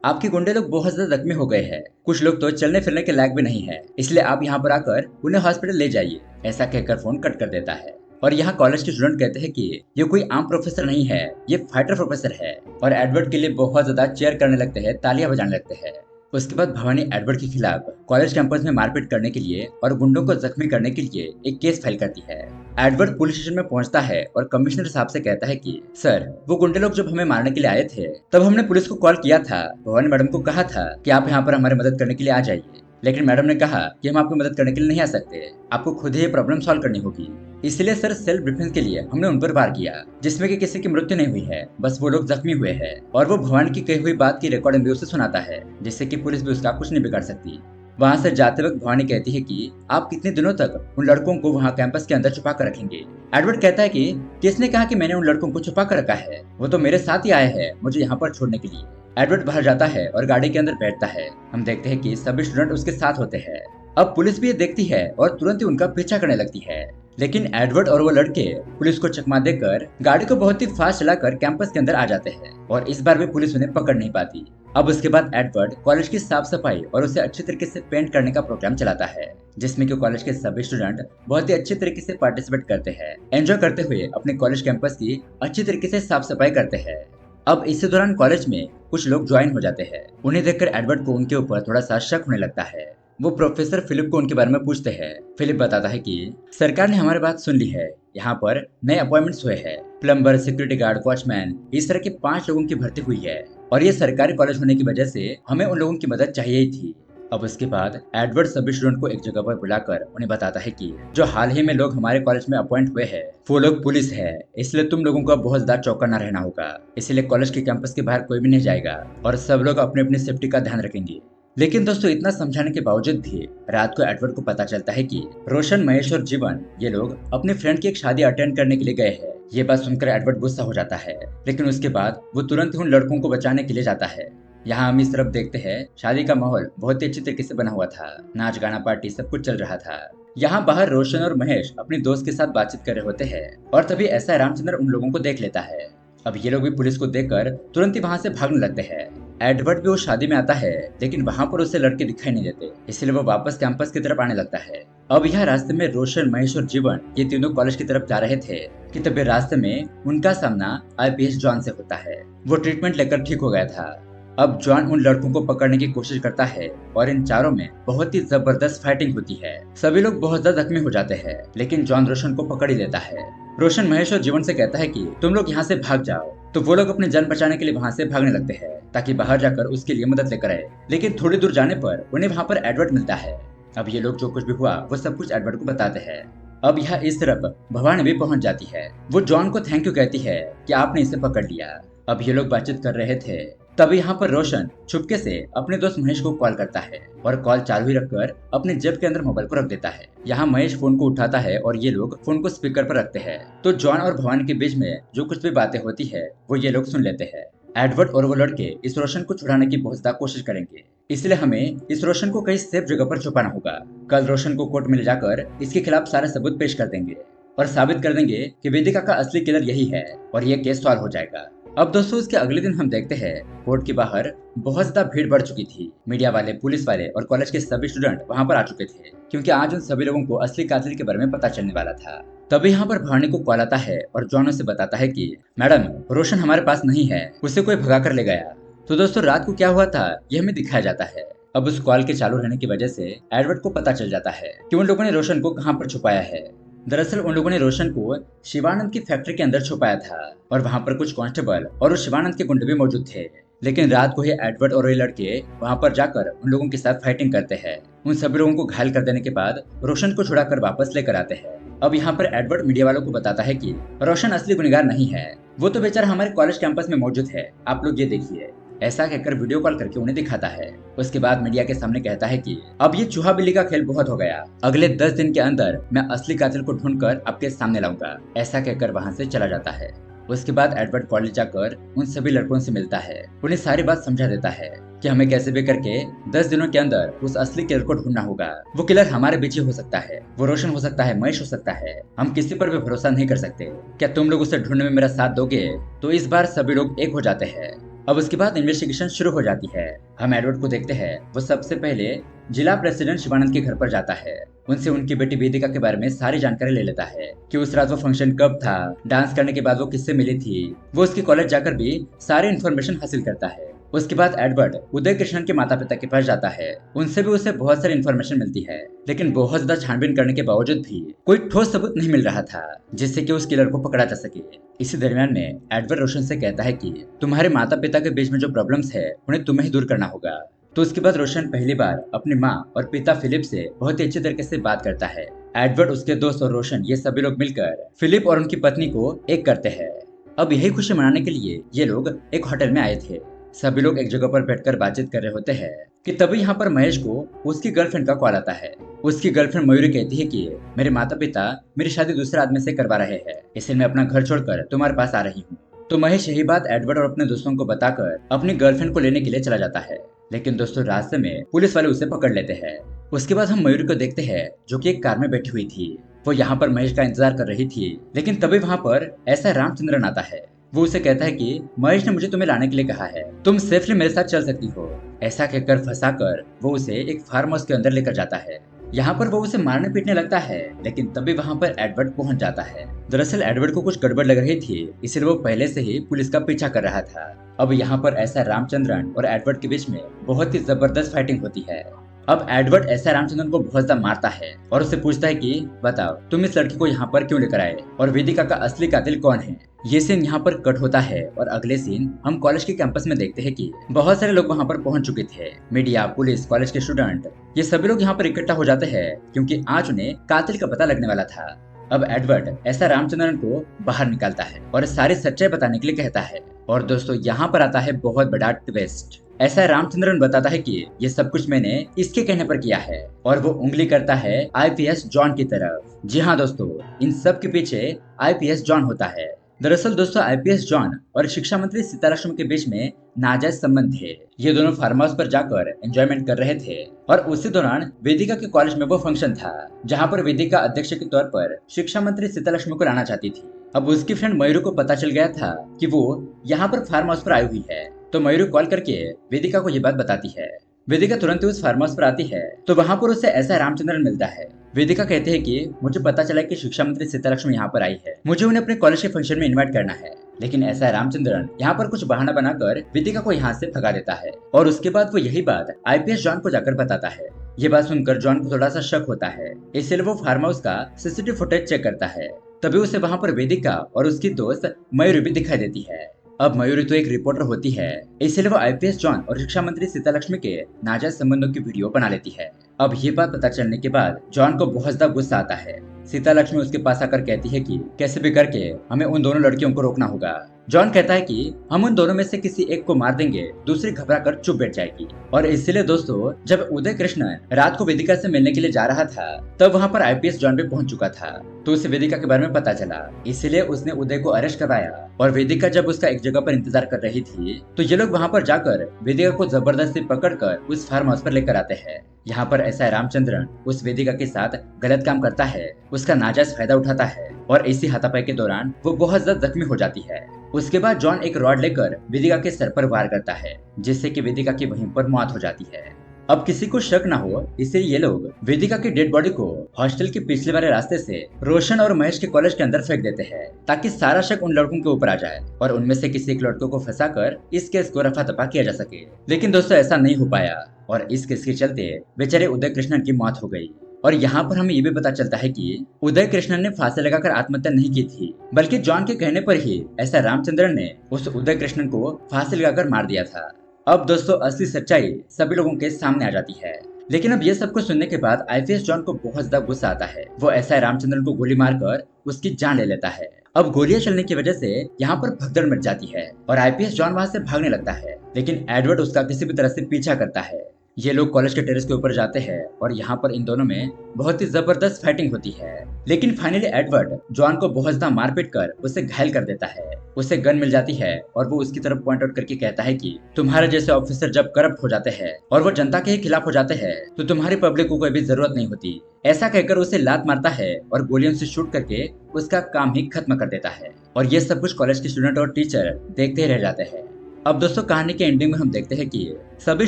आपके गुंडे लोग बहुत ज्यादा जख्मी हो गए हैं, कुछ लोग तो चलने फिरने के लायक भी नहीं है, इसलिए आप यहाँ पर आकर उन्हें हॉस्पिटल ले जाइए। ऐसा कहकर फोन कट कर देता है और यहाँ कॉलेज के स्टूडेंट कहते हैं कि ये कोई आम प्रोफेसर नहीं है, ये फाइटर प्रोफेसर है और एडवर्ड के लिए बहुत ज्यादा चेयर करने लगते हैं, तालियां बजाने लगते हैं। उसके बाद भवानी एडवर्ड के खिलाफ कॉलेज कैंपस में मारपीट करने के लिए और गुंडों को जख्मी करने के लिए एक केस फाइल करती है। एडवर्ड पुलिस स्टेशन में पहुंचता है और कमिश्नर साहब से कहता है कि सर, वो गुंडे लोग जब हमें मारने के लिए आए थे तब हमने पुलिस को कॉल किया था। भवानी मैडम को कहा था कि आप यहाँ पर हमारी मदद करने के लिए आ जाइए, लेकिन मैडम ने कहा कि हम आपकी मदद करने के लिए नहीं आ सकते, आपको खुद ही ये प्रॉब्लम सॉल्व करनी होगी। इसलिए सर सेल्फ डिफेंस के लिए हमने उन पर वार किया, जिसमें कि किसी की मृत्यु नहीं हुई है, बस वो लोग जख्मी हुए हैं। और वो भवानी की कही हुई बात की रिकॉर्डिंग भी उसे सुनाता है, जिससे कि पुलिस भी उसका कुछ नहीं बिगाड़ सकती। वहाँ से जाते वक्त भवानी कहती है कि आप कितने दिनों तक उन लड़कों को वहाँ कैंपस के अंदर छुपा कर रखेंगे। एडवर्ड कहता है कि किसने कहा कि मैंने उन लड़कों को छुपा कर रखा है, वो तो मेरे साथ ही आए हैं मुझे यहाँ पर छोड़ने के लिए। एडवर्ड बाहर जाता है और गाड़ी के अंदर बैठता है। हम देखते हैं कि सभी स्टूडेंट उसके साथ होते हैं। अब पुलिस भी ये देखती है और तुरंत ही उनका पीछा करने लगती है, लेकिन एडवर्ड और वो लड़के पुलिस को चकमा देकर गाड़ी को बहुत ही फास्ट चलाकर कैंपस के अंदर आ जाते हैं और इस बार भी पुलिस उन्हें पकड़ नहीं पाती। अब उसके बाद एडवर्ड कॉलेज की साफ सफाई और उसे अच्छी तरीके से पेंट करने का प्रोग्राम चलाता है, जिसमें कि कॉलेज के सभी स्टूडेंट बहुत ही अच्छी तरीके से पार्टिसिपेट करते हैं, एंजॉय करते हुए अपने कॉलेज कैंपस की अच्छी तरीके से साफ सफाई करते हैं। अब इसी दौरान कॉलेज में कुछ लोग ज्वाइन हो जाते हैं। उन्हें देखकर एडवर्ड को उनके ऊपर थोड़ा सा शक होने लगता है। वो प्रोफेसर फिलिप को उनके बारे में पूछते हैं। फिलिप बताता है कि सरकार ने हमारी बात सुन ली है, यहाँ पर नए अपॉइंटमेंट्स हुए हैं, प्लम्बर, सिक्योरिटी गार्ड, वॉचमैन, इस तरह के 5 लोगों की भर्ती हुई है और ये सरकारी कॉलेज होने की वजह से हमें उन लोगों की मदद चाहिए ही थी। अब उसके बाद एडवर्ड सभी स्टूडेंट को एक जगह पर बुलाकर उन्हें बताता है कि जो हाल ही में लोग हमारे कॉलेज में अपॉइंट हुए हैं वो लोग पुलिस है, इसलिए तुम लोगों को बहुत ज्यादा चौकन्ना रहना होगा। इसलिए कॉलेज के कैंपस के बाहर कोई भी नहीं जाएगा और सब लोग अपने अपनी सेफ्टी का ध्यान रखेंगे। लेकिन दोस्तों इतना समझाने के बावजूद भी रात को एडवर्ड को पता चलता है कि रोशन, महेश और जीवन ये लोग अपने फ्रेंड की एक शादी अटेंड करने के लिए गए हैं। ये बात सुनकर एडवर्ड गुस्सा हो जाता है, लेकिन उसके बाद वो तुरंत ही उन लड़कों को बचाने के लिए जाता है। यहाँ हम इस तरफ देखते हैं शादी का माहौल बहुत ही अच्छी तरीके से बना हुआ था, नाच गाना पार्टी सब कुछ चल रहा था। यहाँ बाहर रोशन और महेश अपने दोस्त के साथ बातचीत कर रहे होते हैं और तभी ऐसा रामचंद्र उन लोगों को देख लेता है। अब ये लोग भी पुलिस को देखकर तुरंत ही वहाँ से भागने लगते हैं। एडवर्ड भी वो शादी में आता है, लेकिन वहाँ पर उसे लड़के दिखाई नहीं देते, इसलिए वो वापस कैंपस की तरफ आने लगता है। अब यहाँ रास्ते में रोशन, महेश और जीवन ये तीनों कॉलेज की तरफ जा रहे थे कि तभी रास्ते में उनका सामना आईपीएस जॉन से होता है। वो ट्रीटमेंट लेकर ठीक हो गया था। अब जॉन उन लड़कों को पकड़ने की कोशिश करता है और इन चारों में बहुत ही जबरदस्त फाइटिंग होती है। सभी लोग बहुत ज्यादा जख्मी हो जाते हैं, लेकिन जॉन रोशन को पकड़ ही लेता है। रोशन महेश और जीवन से कहता है कि तुम लोग यहाँ से भाग जाओ, तो वो लोग अपनी जान बचाने के लिए वहाँ से भागने लगते हैं ताकि बाहर जाकर उसके लिए मदद लेकर आए। लेकिन थोड़ी दूर जाने पर उन्हें वहाँ पर एडवर्ड मिलता है। अब ये लोग जो कुछ भी हुआ वो सब कुछ एडवर्ड को बताते हैं। अब यहाँ इस तरफ भवानी भी पहुंच जाती है। वो जॉन को थैंक यू कहती है कि आपने इसे पकड़ लिया। अब ये लोग बातचीत कर रहे थे, तभी यहाँ पर रोशन चुपके से अपने दोस्त महेश को कॉल करता है और कॉल चालू ही रखकर अपने जेब के अंदर मोबाइल को रख देता है। यहाँ महेश फोन को उठाता है और ये लोग फोन को स्पीकर पर रखते हैं, तो जॉन और भवानी के बीच में जो कुछ भी बातें होती है वो ये लोग सुन लेते हैं। एडवर्ड और वो लड़के इस रोशन को छुड़ाने की बहुत ज्यादा कोशिश करेंगे, इसलिए हमें इस रोशन को कहीं सेफ जगह पर छुपाना होगा। कल रोशन को कोर्ट में ले जाकर इसके खिलाफ सारे सबूत पेश कर देंगे और साबित कर देंगे कि वेदिका का असली किलर यही है और ये केस सॉल्व हो जाएगा। अब दोस्तों उसके अगले दिन हम देखते हैं कोर्ट के बाहर बहुत ज्यादा भीड़ बढ़ चुकी थी। मीडिया वाले, पुलिस वाले और कॉलेज के सभी स्टूडेंट वहां पर आ चुके थे, क्योंकि आज उन सभी लोगों को असली कातिल के बारे में पता चलने वाला था। तभी यहाँ पर भार्नी को कॉल आता है और जॉन उसे बताता है कि मैडम, रोशन हमारे पास नहीं है, उसे कोई भगा कर ले गया। तो दोस्तों रात को क्या हुआ था यह हमें दिखाया जाता है। अब उस कॉल के चालू रहने की वजह से एडवर्ड को पता चल जाता है कि उन लोगों ने रोशन को कहाँ पर छुपाया है। दरअसल उन लोगों ने रोशन को शिवानंद की फैक्ट्री के अंदर छुपाया था और वहाँ पर कुछ कांस्टेबल और उस शिवानंद के गुंडे भी मौजूद थे। लेकिन रात को ही एडवर्ड और ये लड़के वहाँ पर जाकर उन लोगों के साथ फाइटिंग करते हैं। उन सभी लोगों को घायल कर देने के बाद रोशन को छुड़ाकर वापस लेकर आते हैं। अब यहाँ पर एडवर्ड मीडिया वालों को बताता है कि रोशन असली गुनहगार नहीं है, वो तो बेचारा हमारे कॉलेज कैंपस में मौजूद है, आप लोग ये देखिए। ऐसा कहकर वीडियो कॉल करके उन्हें दिखाता है। उसके बाद मीडिया के सामने कहता है कि अब ये चूहा बिल्ली का खेल बहुत हो गया, अगले 10 दिन के अंदर मैं असली कातिल को ढूंढकर आपके सामने लाऊंगा। ऐसा कहकर वहाँ से चला जाता है। उसके बाद एडवर्ड कॉलेज जाकर उन सभी लड़कों से मिलता है, उन्हें सारी बात समझा देता है कि हमें कैसे भी करके 10 दिनों के अंदर उस असली किलर को ढूंढना होगा। वो किलर हमारे बीच ही हो सकता है, वो रोशन हो सकता है, महेश हो सकता है, हम किसी पर भी भरोसा नहीं कर सकते। क्या तुम लोग उसे ढूंढने में मेरा साथ दोगे? तो इस बार सभी लोग एक हो जाते हैं। अब उसके बाद इन्वेस्टिगेशन शुरू हो जाती है। हम एडवर्ड को देखते हैं, वो सबसे पहले जिला प्रेसिडेंट शिवानंद के घर पर जाता है। उनसे उनकी बेटी वेदिका के बारे में सारी जानकारी ले लेता है कि उस रात वो फंक्शन कब था, डांस करने के बाद वो किससे मिली थी। वो उसके कॉलेज जाकर भी सारी इन्फॉर्मेशन हासिल करता है। उसके बाद एडवर्ड उदय कृष्णन के माता पिता के पास जाता है। उनसे भी उसे बहुत सारी इन्फॉर्मेशन मिलती है, लेकिन बहुत ज्यादा छानबीन करने के बावजूद भी कोई ठोस सबूत नहीं मिल रहा था जिससे कि उस किलर को पकड़ा जा सके। इसी दरमियान में एडवर्ड रोशन से कहता है कि तुम्हारे माता पिता के बीच में जो प्रॉब्लम्स है उन्हें तुम्हें ही दूर करना होगा। तो उसके बाद रोशन पहली बार अपनी माँ और पिता फिलिप से बहुत ही अच्छे तरीके से बात करता है। एडवर्ड, उसके दोस्त और रोशन ये सभी लोग मिलकर फिलिप और उनकी पत्नी को एक करते हैं। अब यही खुशी मनाने के लिए ये लोग एक होटल में आए थे। सभी लोग एक जगह पर बैठकर बातचीत कर रहे होते हैं कि तभी यहाँ पर महेश को उसकी गर्लफ्रेंड का कॉल आता है। उसकी गर्लफ्रेंड मयूरी कहती है कि मेरे माता पिता मेरी शादी दूसरे आदमी से करवा रहे हैं, इसलिए मैं अपना घर छोड़कर तुम्हारे पास आ रही हूँ। तो महेश यही बात एडवर्ड और अपने दोस्तों को बताकर अपनी गर्लफ्रेंड को लेने के लिए चला जाता है। लेकिन दोस्तों रास्ते में पुलिस वाले उसे पकड़ लेते हैं। उसके बाद हम मयूरी को देखते हैं जो कि एक कार में बैठी हुई थी। वो यहाँ पर महेश का इंतजार कर रही थी, लेकिन तभी वहाँ पर ऐसा रामचंद्रन आता है। वो उसे कहता है कि महेश ने मुझे तुम्हें लाने के लिए कहा है, तुम सेफली मेरे साथ चल सकती हो। ऐसा कहकर फंसाकर वो उसे एक फार्म हाउस के अंदर लेकर जाता है। यहाँ पर वो उसे मारने पीटने लगता है, लेकिन तभी वहाँ पर एडवर्ड पहुँच जाता है। दरअसल एडवर्ड को कुछ गड़बड़ लग रही थी, इसलिए वो पहले से ही पुलिस का पीछा कर रहा था। अब यहाँ पर ऐसा रामचंद्रन और एडवर्ड के बीच में बहुत ही जबरदस्त फाइटिंग होती है। अब एडवर्ड ऐसा रामचंद्रन को बहुत ज्यादा मारता है और उससे पूछता है कि बताओ तुम इस लड़की को यहाँ पर क्यों लेकर आए और वेदिका का असली कातिल कौन है। ये सीन यहाँ पर कट होता है और अगले सीन हम कॉलेज के कैंपस में देखते हैं कि बहुत सारे लोग वहाँ पर पहुँच चुके थे। मीडिया, पुलिस, कॉलेज के स्टूडेंट, ये सभी लोग यहाँ पर इकट्ठा हो जाते हैं क्योंकि आज उन्हें कातिल का पता लगने वाला था। अब एडवर्ड ऐसा रामचंद्रन को बाहर निकालता है और सारी सच्चाई बताने के लिए कहता है। और दोस्तों यहाँ पर आता है बहुत बड़ा ट्विस्ट। ऐसा रामचंद्रन बताता है कि ये सब कुछ मैंने इसके कहने पर किया है और वो उंगली करता है आईपीएस जॉन की तरफ। जी हाँ दोस्तों, इन सब के पीछे आईपीएस जॉन होता है। दरअसल दोस्तों आईपीएस जॉन और शिक्षा मंत्री सीतालक्ष्मी के बीच में नाजायज संबंध थे। ये दोनों फार्म हाउस पर जाकर एंजॉयमेंट कर रहे थे और उसी दौरान वेदिका के कॉलेज में वो फंक्शन था जहाँ पर वेदिका अध्यक्ष के तौर पर शिक्षा मंत्री सीतालक्ष्मी को लाना चाहती थी। अब उसकी फ्रेंड मयूरी को पता चल गया था कि वो यहाँ पर फार्म हाउस पर आई हुई है, तो मयूरी कॉल करके वेदिका को ये बात बताती है। वेदिका तुरंत ही उस फार्म हाउस पर आती है तो वहाँ पर उसे ऐसा रामचंद्रन मिलता है। वेदिका कहते हैं कि मुझे पता चला कि शिक्षा मंत्री सीतालक्ष्मी यहाँ पर आई है, मुझे उन्हें अपने कॉलेज के फंक्शन में इनवाइट करना है। लेकिन ऐसा रामचंद्रन यहाँ पर कुछ बहाना बनाकर वेदिका को यहाँ से भगा देता है और उसके बाद वो यही बात आईपीएस जॉन को जाकर बताता है। ये बात सुनकर जॉन को थोड़ा सा शक होता है, इसलिए वो फार्म हाउस का सीसीटीवी फुटेज चेक करता है। तभी उसे वहाँ पर वेदिका और उसकी दोस्त मयूरी भी दिखाई देती है। अब मयूरी तो एक रिपोर्टर होती है, इसलिए वो आईपीएस जॉन और शिक्षा मंत्री सीतालक्ष्मी के नाजायज संबंधों की वीडियो बना लेती है। अब ये बात पता चलने के बाद जॉन को बहुत ज्यादा गुस्सा आता है। सीतालक्ष्मी उसके पास आकर कहती है कि कैसे भी करके हमें उन दोनों लड़कियों को रोकना होगा। जॉन कहता है कि हम उन दोनों में से किसी एक को मार देंगे, दूसरी घबरा कर चुप बैठ जाएगी। और इसलिए दोस्तों जब उदय कृष्ण रात को वेदिका से मिलने के लिए जा रहा था तब वहाँ पर आईपीएस जॉन भी पहुंच चुका था, तो उसे वेदिका के बारे में पता चला, इसलिए उसने उदय को अरेस्ट करवाया। और वेदिका जब उसका एक जगह पर इंतजार कर रही थी तो ये लोग वहाँ पर जाकर वेदिका को जबरदस्ती पकड़कर उस फार्म हाउस पर लेकर आते हैं। यहाँ पर ऐसा रामचंद्रन उस वेदिका के साथ गलत काम करता है, उसका नाजायज फायदा उठाता है और इसी हाथापाई के दौरान वो बहुत ज्यादा जख्मी हो जाती है। उसके बाद जॉन एक रॉड लेकर वेदिका के सर पर वार करता है, जिससे कि वेदिका की वहीं पर मौत हो जाती है। अब किसी को शक ना हो, इसलिए ये लोग वेदिका की डेड बॉडी को हॉस्टल के पिछले वाले रास्ते से रोशन और महेश के कॉलेज के अंदर फेंक देते हैं, ताकि सारा शक उन लड़कों के ऊपर आ जाए और उनमें से किसी एक लड़कों को फंसाकर इस केस को रफा दफा किया जा सके। लेकिन दोस्तों ऐसा नहीं हो पाया और इस केस के चलते बेचारे उदय कृष्णन की मौत हो गई। और यहाँ पर हमें ये भी पता चलता है कि उदय कृष्णन ने फांसी लगाकर आत्महत्या नहीं की थी, बल्कि जॉन के कहने पर ही ऐसा रामचंद्रन ने उस उदय कृष्णन को फांसी लगाकर मार दिया था। अब दोस्तों असली सच्चाई सभी लोगों के सामने आ जाती है। लेकिन अब ये सब कुछ सुनने के बाद आईपीएस जॉन को बहुत ज्यादा गुस्सा आता है। वो ऐसा रामचंद्रन को गोली मारकर उसकी जान ले लेता है। अब गोलियां चलने की वजह से यहाँ पर भगदड़ मच जाती है और आईपीएस जॉन वहाँ से भागने लगता है, लेकिन एडवर्ड उसका किसी भी तरह से पीछा करता है। ये लोग कॉलेज के टेरेस के ऊपर जाते हैं और यहाँ पर इन दोनों में बहुत ही जबरदस्त फाइटिंग होती है। लेकिन फाइनली एडवर्ड जॉन को बहुत ज्यादा मारपीट कर उसे घायल कर देता है। उसे गन मिल जाती है और वो उसकी तरफ पॉइंट आउट करके कहता है कि तुम्हारे जैसे ऑफिसर जब करप्ट हो जाते हैं और वो जनता के ही खिलाफ हो जाते हैं तो तुम्हारी पब्लिक को कोई भी जरूरत नहीं होती। ऐसा कहकर उसे लात मारता है और गोलियों से शूट करके उसका काम ही खत्म कर देता है। और ये सब कुछ कॉलेज के स्टूडेंट और टीचर देखते ही रह जाते हैं। अब दोस्तों कहानी के एंडिंग में हम देखते हैं कि सभी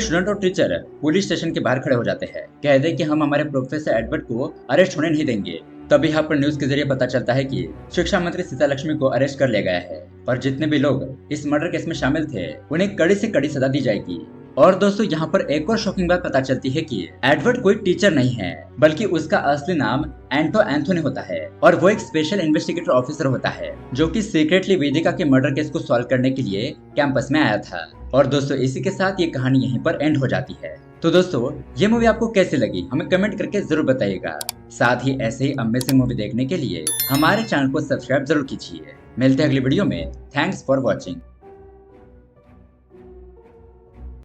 स्टूडेंट और टीचर पुलिस स्टेशन के बाहर खड़े हो जाते हैं, कह दे कि हम हमारे प्रोफेसर एडवर्ड को अरेस्ट होने नहीं देंगे। तब यहाँ पर न्यूज के जरिए पता चलता है कि शिक्षा मंत्री सीता लक्ष्मी को अरेस्ट कर लिया गया है और जितने भी लोग इस मर्डर केस में शामिल थे उन्हें कड़ी से कड़ी सजा दी जाएगी। और दोस्तों यहाँ पर एक और शॉकिंग बात पता चलती है कि एडवर्ड कोई टीचर नहीं है, बल्कि उसका असली नाम एंटो एंथोनी होता है और वो एक स्पेशल इन्वेस्टिगेटर ऑफिसर होता है जो कि सीक्रेटली वेदिका के मर्डर केस को सॉल्व करने के लिए कैंपस में आया था। और दोस्तों इसी के साथ ये कहानी यहीं पर एंड हो जाती है। तो दोस्तों ये मूवी आपको कैसी लगी हमें कमेंट करके जरूर बताइएगा। साथ ही ऐसे ही अमेजिंग मूवी देखने के लिए हमारे चैनल को सब्सक्राइब जरूर कीजिए। मिलते हैं अगली वीडियो में। Thanks for watching.